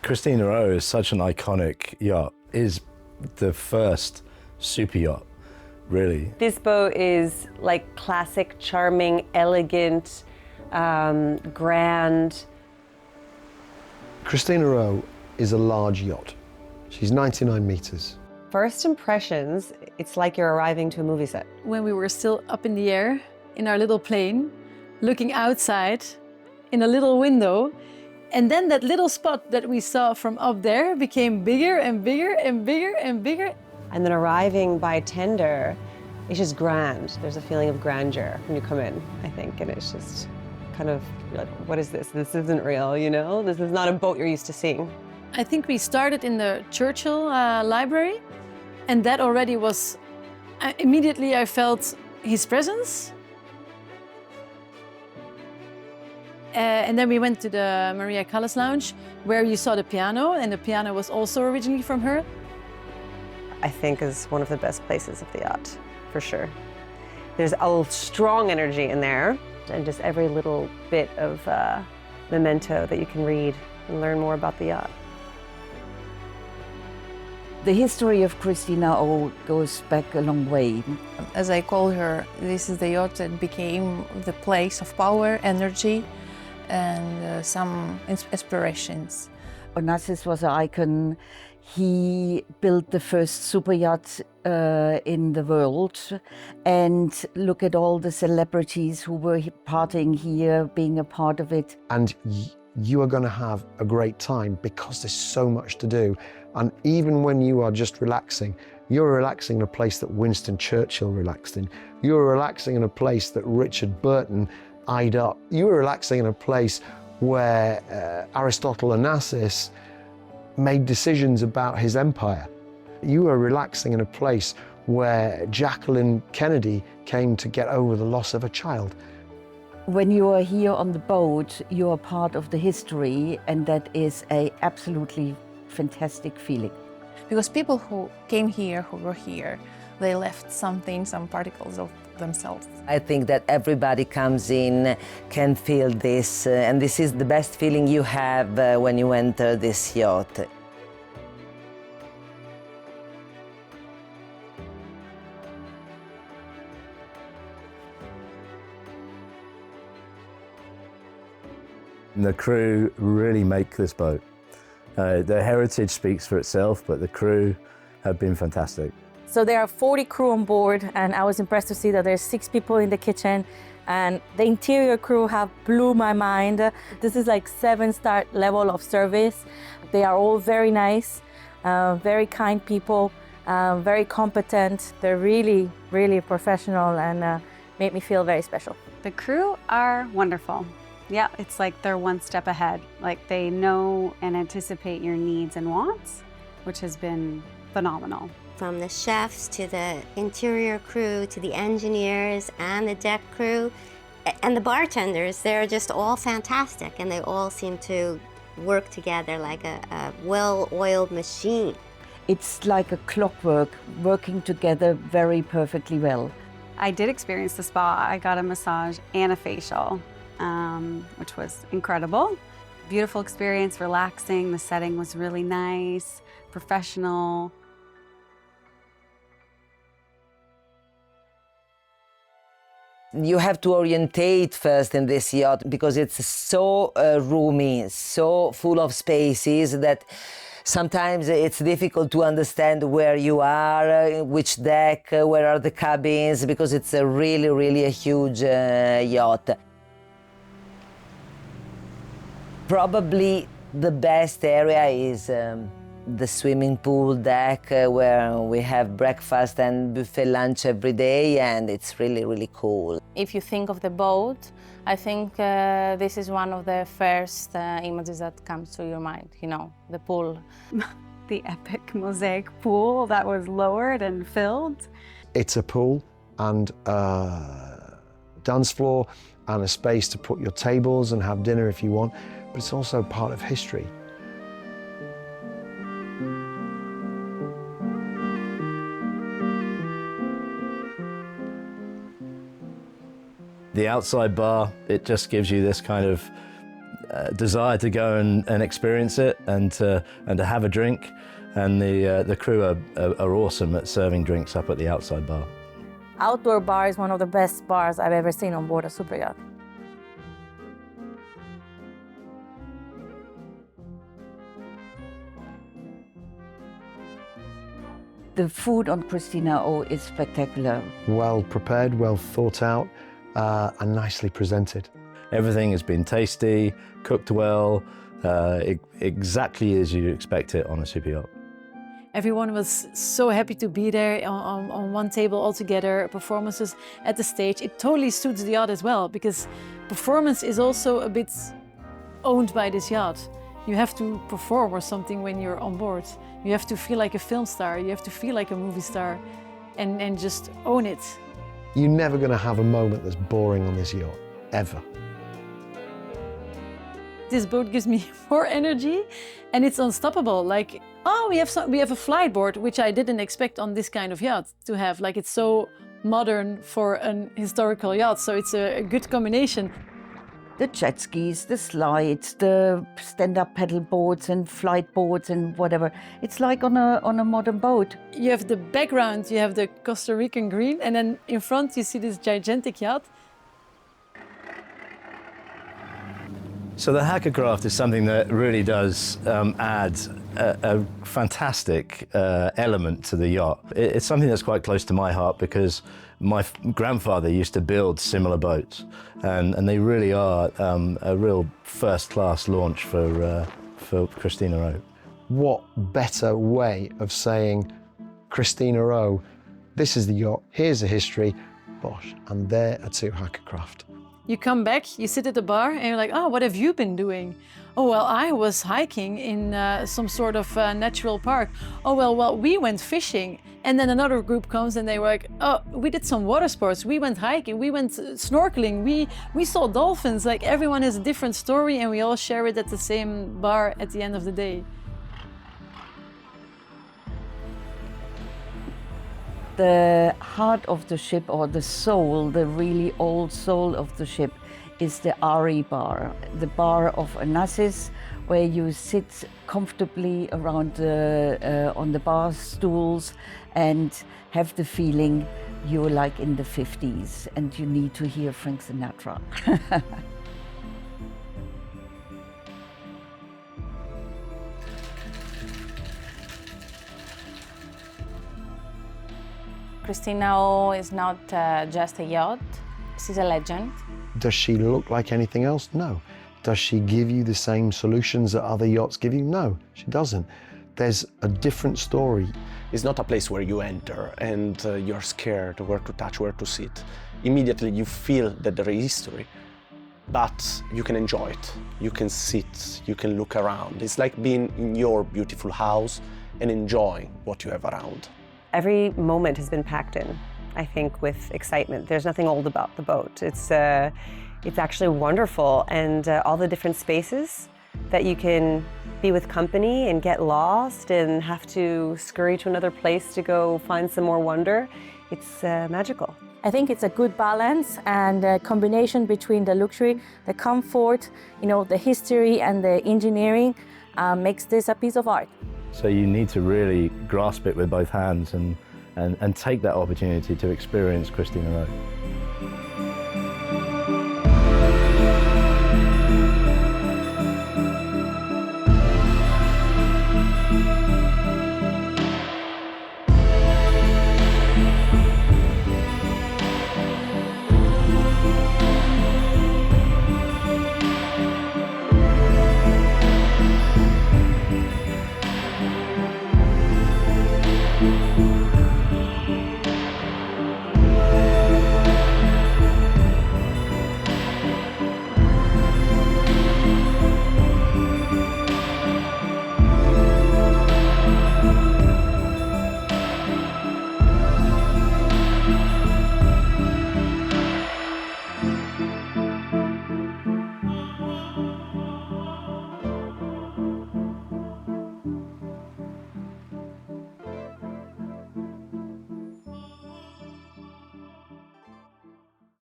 Christina O is such an iconic yacht. Is the first super yacht, really. This boat is like classic, charming, elegant, grand. Christina O is a large yacht. She's 99 meters. First impressions, it's like you're arriving to a movie set. When we were still up in the air in our little plane, looking outside in a little window, and then that little spot that we saw from up there became bigger and bigger and bigger and bigger. And then arriving by tender, it's just grand. There's a feeling of grandeur when you come in, I think, and it's just kind of like, what is this? This isn't real, you know? This is not a boat you're used to seeing. I think we started in the Churchill library, and that already was, immediately I felt his presence. And then we went to the Maria Callas Lounge, where you saw the piano, and the piano was also originally from her. I think is one of the best places of the yacht, for sure. There's a strong energy in there, and just every little bit of memento that you can read and learn more about the yacht. The history of Christina O goes back a long way. As I call her, this is the yacht that became the place of power, energy, and some explorations. Onassis was an icon. He built the first super yacht in the world. And look at all the celebrities who were partying here, being a part of it. And you are going to have a great time because there's so much to do. And even when you are just relaxing, you're relaxing in a place that Winston Churchill relaxed in. You're relaxing in a place that Richard Burton eyed up. You were relaxing in a place where Aristotle Onassis made decisions about his empire. You were relaxing in a place where Jacqueline Kennedy came to get over the loss of a child. When you are here on the boat, you are part of the history, and that is an absolutely fantastic feeling. Because people who came here, who were here, they left something, some particles of themselves. I think that everybody comes in, can feel this, and this is the best feeling you have when you enter this yacht. The crew really make this boat. The heritage speaks for itself, but the crew have been fantastic. So there are 40 crew on board, and I was impressed to see that there's 6 people in the kitchen, and the interior crew have blew my mind. This is like 7-star level of service. They are all very nice, very kind people, very competent. They're really, really professional and made me feel very special. The crew are wonderful. Yeah, it's like they're one step ahead. Like they know and anticipate your needs and wants, which has been phenomenal. From the chefs to the interior crew to the engineers and the deck crew and the bartenders, they're just all fantastic, and they all seem to work together like a well-oiled machine. It's like a clockwork, working together very perfectly well. I did experience the spa. I got a massage and a facial, which was incredible. Beautiful experience, relaxing. The setting was really nice, professional. You have to orientate first in this yacht because it's so roomy, so full of spaces that sometimes it's difficult to understand where you are, which deck, where are the cabins, because it's a really, really a huge yacht. Probably the best area is the swimming pool deck where we have breakfast and buffet lunch every day, and it's really, really cool. If you think of the boat, I think this is one of the first images that comes to your mind, you know, the pool. The epic mosaic pool that was lowered and filled. It's a pool and a dance floor and a space to put your tables and have dinner if you want, but it's also part of history. The outside bar, it just gives you this kind of desire to go and experience it and to have a drink. And the crew are awesome at serving drinks up at the outside bar. Outdoor bar is one of the best bars I've ever seen on board a super yacht. The food on Christina O is spectacular. Well prepared, well thought out, and nicely presented. Everything has been tasty, cooked well, exactly as you'd expect it on a super yacht. Everyone was so happy to be there on one table all together, performances at the stage. It totally suits the yacht as well, because performance is also a bit owned by this yacht. You have to perform or something when you're on board. You have to feel like a film star, you have to feel like a movie star and just own it. You're never going to have a moment that's boring on this yacht, ever. This boat gives me more energy and it's unstoppable. Like, oh, we have a flight board, which I didn't expect on this kind of yacht to have. Like, it's so modern for an historical yacht, so it's a good combination. The jet skis, the slides, the stand-up paddle boards and flight boards and whatever. It's like on a modern boat. You have the background, you have the Costa Rican green, and then in front you see this gigantic yacht. So the hackercraft is something that really does add a fantastic element to the yacht. It's something that's quite close to my heart because my grandfather used to build similar boats, and they really are a real first-class launch for Christina O. What better way of saying, Christina O, this is the yacht, here's the history, bosh, and there are two hackercraft. You come back, you sit at the bar, and you're like, oh, what have you been doing? Oh, well, I was hiking in some sort of natural park. Oh, well, we went fishing. And then another group comes and they were like, oh, we did some water sports. We went hiking, we went snorkeling, we saw dolphins. Like, everyone has a different story and we all share it at the same bar at the end of the day. The heart of the ship, or the soul, the really old soul of the ship, is the Ari bar, the bar of Onassis, where you sit comfortably around on the bar stools and have the feeling you're like in the 50s and you need to hear Frank Sinatra. Christina O is not just a yacht, she's a legend. Does she look like anything else? No. Does she give you the same solutions that other yachts give you? No, she doesn't. There's a different story. It's not a place where you enter and you're scared where to touch, where to sit. Immediately you feel that there is history, but you can enjoy it. You can sit, you can look around. It's like being in your beautiful house and enjoying what you have around. Every moment has been packed in, I think, with excitement. There's nothing old about the boat. It's actually wonderful, and all the different spaces that you can be with company and get lost and have to scurry to another place to go find some more wonder. It's magical. I think it's a good balance and a combination between the luxury, the comfort, the history and the engineering makes this a piece of art. So you need to really grasp it with both hands and take that opportunity to experience Christina O.